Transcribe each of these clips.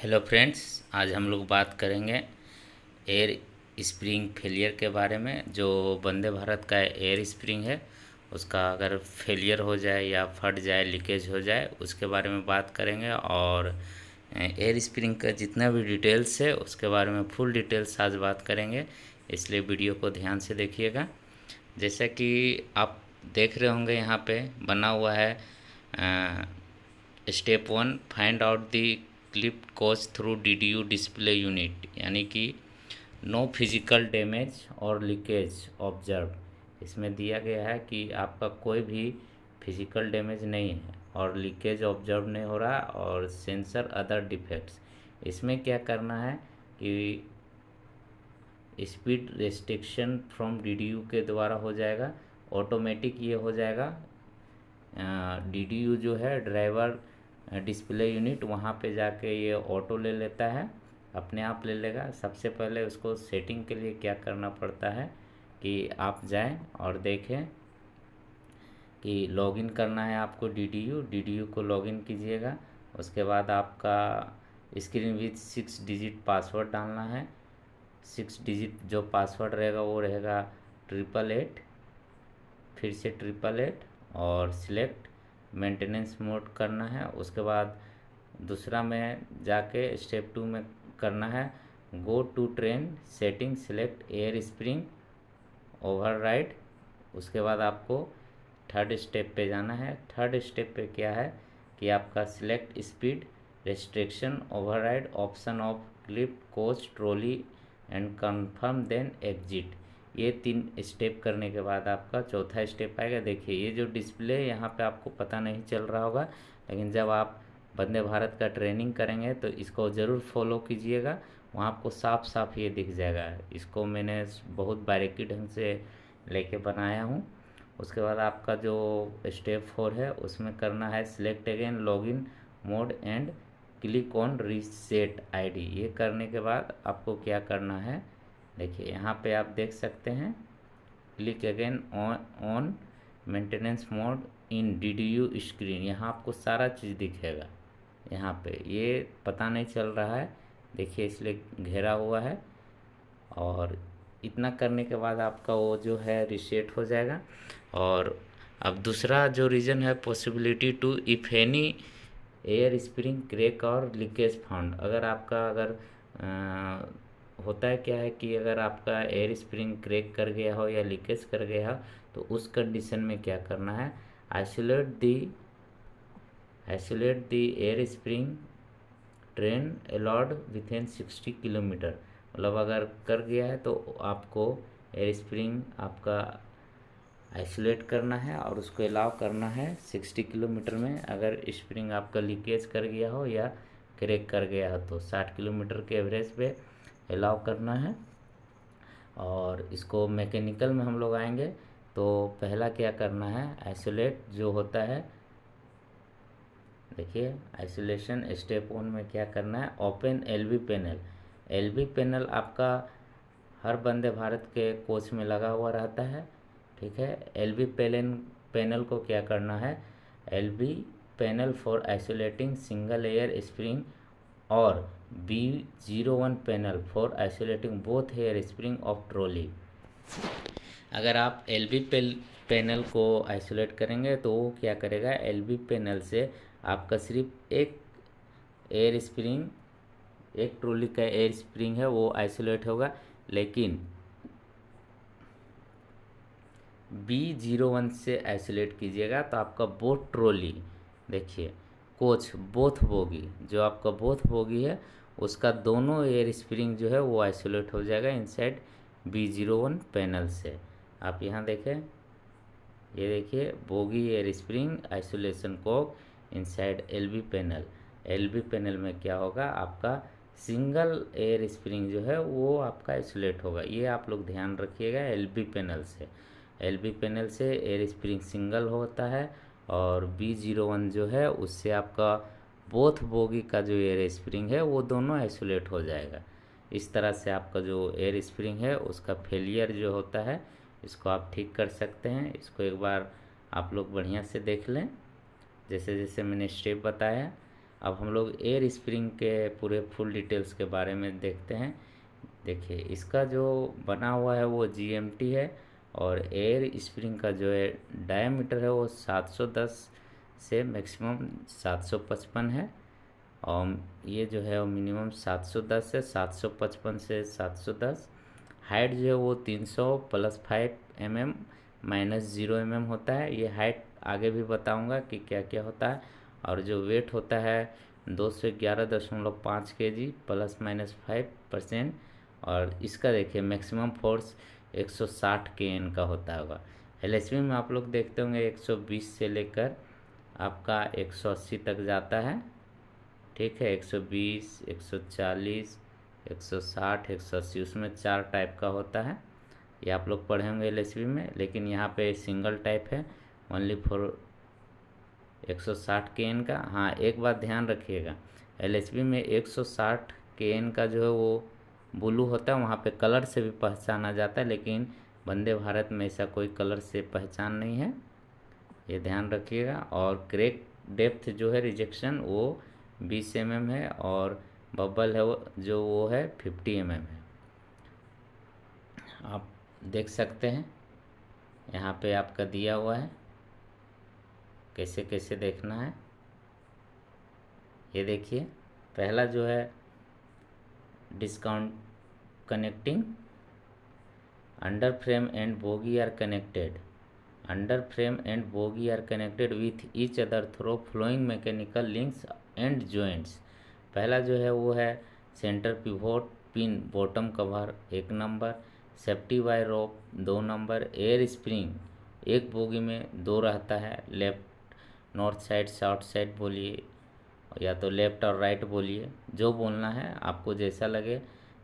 Hello friends, आज हम लोग बात करेंगे एयर स्प्रिंग फेलियर के बारे में। जो वंदे भारत का एयर स्प्रिंग है उसका अगर फेलियर हो जाए या फट जाए, लीकेज हो जाए, उसके बारे में बात करेंगे। और एयर स्प्रिंग का जितना भी डिटेल्स है उसके बारे में फुल डिटेल्स आज बात करेंगे, इसलिए वीडियो को ध्यान से देखिएगा। जैसा कि आप देख रहे होंगे यहाँ पे बना हुआ है step 1, find out the clip cause through DDU display unit, यानी कि नो फिजिकल डैमेज और लीकेज ऑब्जर्व। इसमें दिया गया है कि आपका कोई भी फिजिकल डैमेज नहीं है और लीकेज ऑब्जर्व नहीं हो रहा, और सेंसर अदर डिफेक्ट्स। इसमें क्या करना है कि स्पीड रेस्ट्रिक्शन फ्रॉम DDU के द्वारा हो जाएगा, ऑटोमेटिक ये हो जाएगा। DDU जो है ड्राइवर डिस्प्ले यूनिट, वहाँ पे जाके ये ऑटो ले लेता है, अपने आप ले लेगा। सबसे पहले उसको सेटिंग के लिए क्या करना पड़ता है कि आप जाएं और देखें कि लॉगिन करना है आपको। DDU को लॉगिन कीजिएगा। उसके बाद आपका स्क्रीन विथ 6 डिजिट पासवर्ड डालना है। 6 डिजिट जो पासवर्ड रहेगा वो रहेगा 888, फिर से 888, और सिलेक्ट मेंटेनेंस मोड करना है। उसके बाद दूसरा में जाके स्टेप 2 में करना है go to train setting, select air spring override. उसके बाद आपको थर्ड स्टेप पे जाना है। थर्ड स्टेप पे क्या है कि आपका select speed restriction override option off clip coach trolley and confirm then exit. ये 3 स्टेप करने के बाद आपका चौथा स्टेप आएगा। देखिए ये जो डिस्प्ले यहाँ पे आपको पता नहीं चल रहा होगा, लेकिन जब आप वंदे भारत का ट्रेनिंग करेंगे तो इसको ज़रूर फॉलो कीजिएगा, वहाँ आपको साफ साफ ये दिख जाएगा। इसको मैंने बहुत बारीकी ढंग से लेके बनाया हूँ। उसके बाद आपका जो स्टेप 4 है उसमें करना है select again login mode and click on reset ID। ये करने के बाद आपको क्या करना है, देखिए यहाँ पे आप देख सकते हैं click again on maintenance mode in DDU screen. यहाँ आपको सारा चीज़ दिखेगा। यहाँ पे ये पता नहीं चल रहा है, देखिए इसलिए घेरा हुआ है। और इतना करने के बाद आपका वो जो है रीसेट हो जाएगा। और अब दूसरा जो रीज़न है possibility two if any air spring crack और लीकेज फाउंड। अगर आपका होता है क्या है कि अगर आपका एयर स्प्रिंग क्रैक कर गया हो या लीकेज कर गया हो तो उस कंडीशन में क्या करना है, आइसोलेट दी air spring train allowed within 60 kilometre. मतलब अगर कर गया है तो आपको एयर स्प्रिंग आपका आइसोलेट करना है और उसको अलाउ करना है 60 किलोमीटर में। अगर स्प्रिंग आपका लीकेज कर गया हो या क्रैक कर गया हो तो 60 किलोमीटर के एवरेज पे अलाउ करना है। और इसको मैकेनिकल में हम लोग आएंगे तो पहला क्या करना है, आइसोलेट जो होता है, देखिए आइसोलेशन स्टेप 1 में क्या करना है, open LV panel. LV panel आपका हर वंदे भारत के कोच में लगा हुआ रहता है, ठीक है। LV पैनल को क्या करना है, LV panel for isolating single air spring और B01 panel for isolating both air spring of trolley. अगर आप LV पैनल को आइसोलेट करेंगे तो वो क्या करेगा, LV पैनल से आपका सिर्फ एक एयर स्प्रिंग, एक ट्रॉली का एयर स्प्रिंग है वो आइसोलेट होगा। लेकिन B01 से आइसोलेट कीजिएगा तो आपका बोथ ट्रॉली, देखिए कोच बोथ बोगी, जो आपका बोथ बोगी है उसका दोनों एयर स्प्रिंग जो है वो आइसोलेट हो जाएगा इनसाइड B01 पैनल से। आप यहाँ देखें, ये देखिए bogie air spring isolation Coke inside LV panel. LV panel में क्या होगा, आपका सिंगल एयर स्प्रिंग जो है वो आपका आइसोलेट होगा। ये आप लोग ध्यान रखिएगा। LV पैनल से एयर स्प्रिंग सिंगल होता है और B01 जो है उससे आपका बोथ बोगी का जो एयर स्प्रिंग है वो दोनों आइसोलेट हो जाएगा। इस तरह से आपका जो एयर स्प्रिंग है उसका फेलियर जो होता है इसको आप ठीक कर सकते हैं। इसको एक बार आप लोग बढ़िया से देख लें जैसे जैसे मैंने स्टेप बताया। अब हम लोग एयर स्प्रिंग के पूरे फुल डिटेल्स के बारे में देखते हैं। देखिए इसका जो बना हुआ है वो GMT है, और एयर स्प्रिंग का जो है डायमीटर है वो 710 से मैक्सिमम 755 है, और ये जो है वो मिनिमम 710 है, 755 से 710। हाइट जो है वो 300 + 5 mm -0 mm होता है। ये हाइट आगे भी बताऊंगा कि क्या क्या होता है। और जो वेट होता है 211.5 kg ±5%। और इसका देखिए मैक्सिमम फोर्स 160 kN का होता होगा। LHV में आप लोग देखते होंगे 120 से लेकर आपका 180 तक जाता है। ठीक है, 120, 140, 160, 180, उसमें 4 टाइप का होता है। ये आप लोग पढ़े होंगे LHV में, लेकिन यहाँ पे सिंगल टाइप है ओनली फॉर 160 kN का। हाँ, एक बात ध्यान रखिएगा, LHV में 160 kN का जो है वो ब्लू होता है, वहाँ पे कलर से भी पहचाना जाता है, लेकिन वंदे भारत में ऐसा कोई कलर से पहचान नहीं है, ये ध्यान रखिएगा। और क्रैक डेप्थ जो है रिजेक्शन वो 20 mm है, और बबल है वो है 50 mm है। आप देख सकते हैं यहाँ पे आपका दिया हुआ है कैसे कैसे देखना है। ये देखिए पहला जो है discount connecting, under frame and bogie are connected, under frame and bogie are connected with each other through following mechanical links and joints. पहला जो है वो है centre pivot pin bottom cover 1 number, safety wire rope 2 number, air spring एक bogie में 2 रहता है, left north side south side बोलिए या तो लेफ्ट और राइट बोलिए, जो बोलना है आपको जैसा लगे।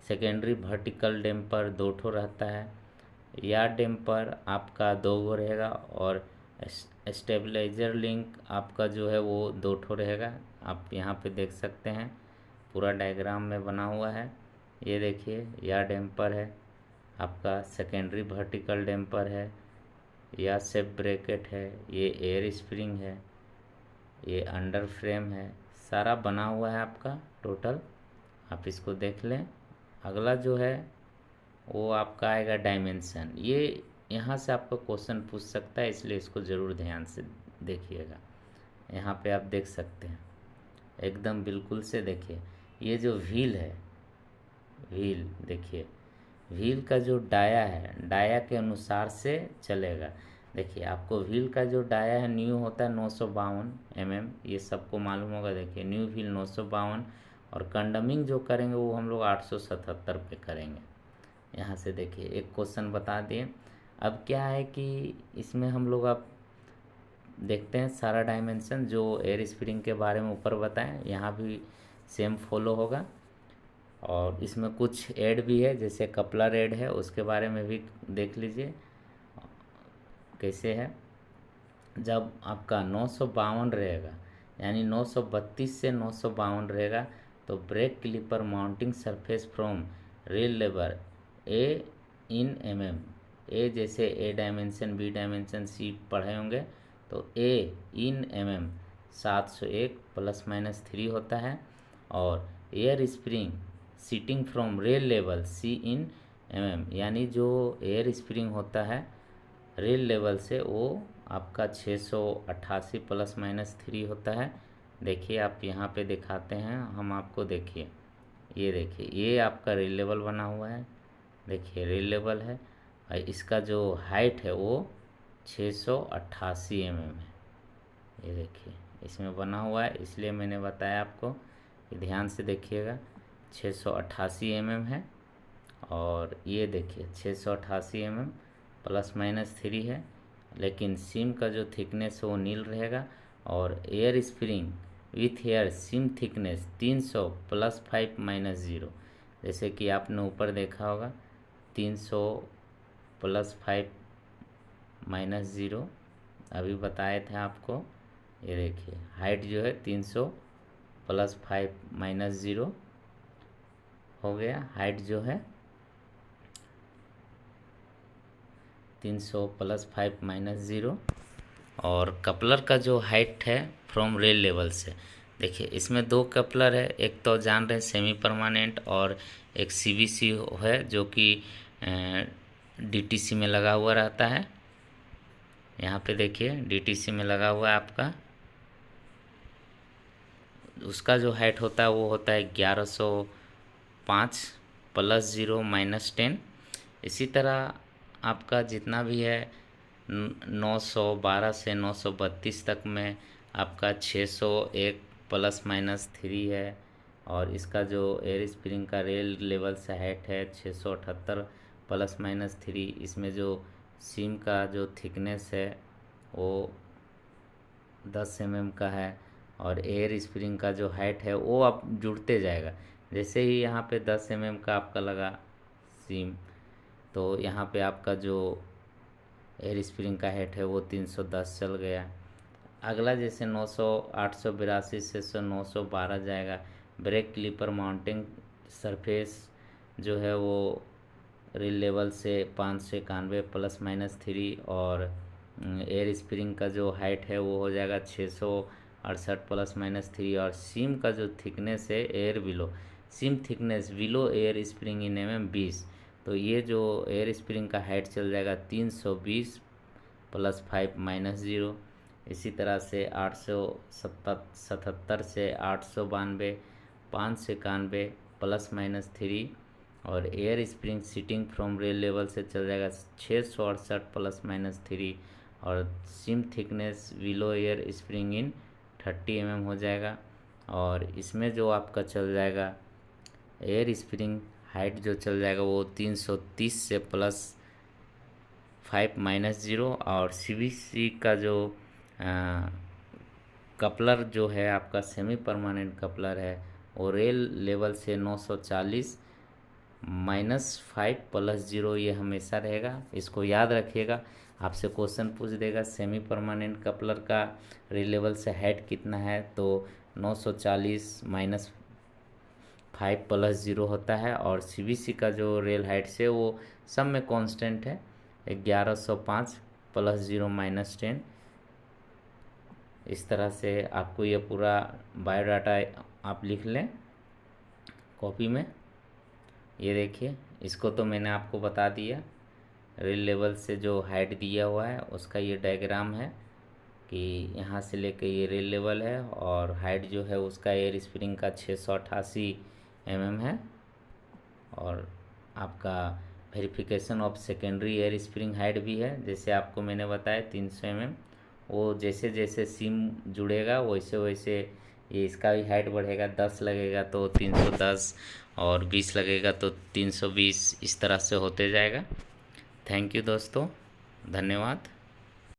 सेकेंडरी वर्टिकल डैम्पर 2 ठो रहता है, या डैम्पर आपका 2 गो रहेगा, और स्टेबलाइजर लिंक आपका जो है वो 2 ठो रहेगा। आप यहाँ पे देख सकते हैं पूरा डायग्राम में बना हुआ है। ये देखिए या डैम्पर है आपका, सेकेंडरी वर्टिकल डैम्पर है, या सेफ ब्रैकेट है, ये एयर स्प्रिंग है, ये अंडर फ्रेम है, सारा बना हुआ है आपका टोटल, आप इसको देख लें। अगला जो है वो आपका आएगा डायमेंशन। ये यहाँ से आपको क्वेश्चन पूछ सकता है, इसलिए इसको ज़रूर ध्यान से देखिएगा। यहाँ पे आप देख सकते हैं एकदम बिल्कुल से देखिए, ये जो व्हील है, व्हील देखिए, व्हील का जो डाया है डाया के अनुसार से चलेगा। देखिए आपको व्हील का जो डाया है न्यू होता है 952 mm, ये सबको मालूम होगा। देखिए न्यू व्हील 952, और कंडमिंग जो करेंगे वो हम लोग 877 पे करेंगे। यहाँ से देखिए एक क्वेश्चन बता दिए। अब क्या है कि इसमें हम लोग अब देखते हैं सारा डायमेंशन जो एयर स्प्रिंग के बारे में ऊपर बताएं, यहाँ भी सेम फॉलो होगा। और इसमें कुछ ऐड भी है, जैसे कपलर ऐड है, उसके बारे में भी देख लीजिए कैसे है। जब आपका 952 रहेगा, यानी 932 से 952 रहेगा, तो brake clipper mounting surface from rail लेबर ए इन mm, ए जैसे A dimension B dimension C पढ़े होंगे, तो ए इन mm 701 ±3 होता है। और air spring seating from rail level C in mm, यानी जो एयर स्प्रिंग होता है रेल लेवल से वो आपका 688 ±3 होता है। देखिए आप यहाँ पे दिखाते हैं हम आपको, देखिए ये देखिए ये आपका रेल लेवल बना हुआ है, देखिए रेल लेवल है, और इसका जो हाइट है वो 688 mm है। ये देखिए इसमें बना हुआ है, इसलिए मैंने बताया आपको कि ध्यान से देखिएगा। 688 mm है, और ये देखिए 688 mm ±3 है, लेकिन सीम का जो थिकनेस है वो नील रहेगा। और air spring with air seam thickness 300 + 5 - 0, जैसे कि आपने ऊपर देखा होगा 300 + 5 - 0 अभी बताए थे आपको। ये देखिए हाइट जो है 300 + 5 - 0 हो गया, हाइट जो है 300 + 5 - 0। और कपलर का जो हाइट है फ्रॉम रेल लेवल से, देखिए इसमें दो कपलर है, एक तो जान रहे हैं सेमी परमानेंट और एक सीवीसी है जो कि डीटीसी में लगा हुआ रहता है। यहाँ पे देखिए डीटीसी में लगा हुआ है आपका, उसका जो हाइट होता है वो होता है 1105 प्लस 0 माइनस 10। इसी तरह आपका जितना भी है 912 से 932 तक में आपका 601 प्लस माइनस 3 है। और इसका जो एयर स्प्रिंग का रेल लेवल से हाइट है 678 प्लस माइनस 3। इसमें जो सीम का जो थिकनेस है वो 10 mm का है। और एयर स्प्रिंग का जो हाइट है वो अब जुड़ते जाएगा, जैसे ही यहाँ पे 10 mm का आपका लगा सीम, तो यहाँ पे आपका जो एयर स्प्रिंग का हाइट है वो 310 चल गया। अगला जैसे 900 882 से 912 जाएगा। ब्रेक क्लीपर माउंटिंग सरफेस जो है वो रेल लेवल से 591 प्लस माइनस 3। और एयर स्प्रिंग का जो हाइट है वो हो जाएगा 668 प्लस माइनस 3। और सीम का जो थिकनेस है air below, seam thickness below air spring in mm 20। तो ये जो एयर स्प्रिंग का हाइट चल जाएगा 320 प्लस 5 माइनस 0। इसी तरह से 877 से 892 591 प्लस माइनस 3। और air spring seating from rail level से चल जाएगा 668 प्लस माइनस 3। और seam thickness below air spring in 30 mm हो जाएगा। और इसमें जो आपका चल जाएगा एयर स्प्रिंग हाइट जो चल जाएगा वो 330 से प्लस 5 माइनस 0। और सीवीसी का जो कपलर जो है आपका सेमी परमानेंट कपलर है वो रेल लेवल से 940 -5 प्लस 0 ये हमेशा रहेगा, इसको याद रखिएगा। आपसे क्वेश्चन पूछ देगा सेमी परमानेंट कपलर का रेल लेवल से हाइट कितना है, तो 940 -5 प्लस 0 होता है। और सीवीसी का जो रेल हाइट से वो सब में कांस्टेंट है 1105 प्लस 0 माइनस 10। इस तरह से आपको ये पूरा बायोडाटा आप लिख लें कॉपी में। ये देखिए इसको तो मैंने आपको बता दिया, रेल लेवल से जो हाइट दिया हुआ है उसका ये डायग्राम है कि यहाँ से लेके ये रेल लेवल है और हाइट जो है उसका एयर स्प्रिंग का 688 mm है। और आपका verification of secondary air spring height भी है, जैसे आपको मैंने बताया 300 mm। वो जैसे जैसे सिम जुड़ेगा वैसे वैसे ये इसका भी हाइट बढ़ेगा। 10 लगेगा तो 310 और 20 लगेगा तो 320, इस तरह से होते जाएगा। थैंक यू दोस्तों, धन्यवाद।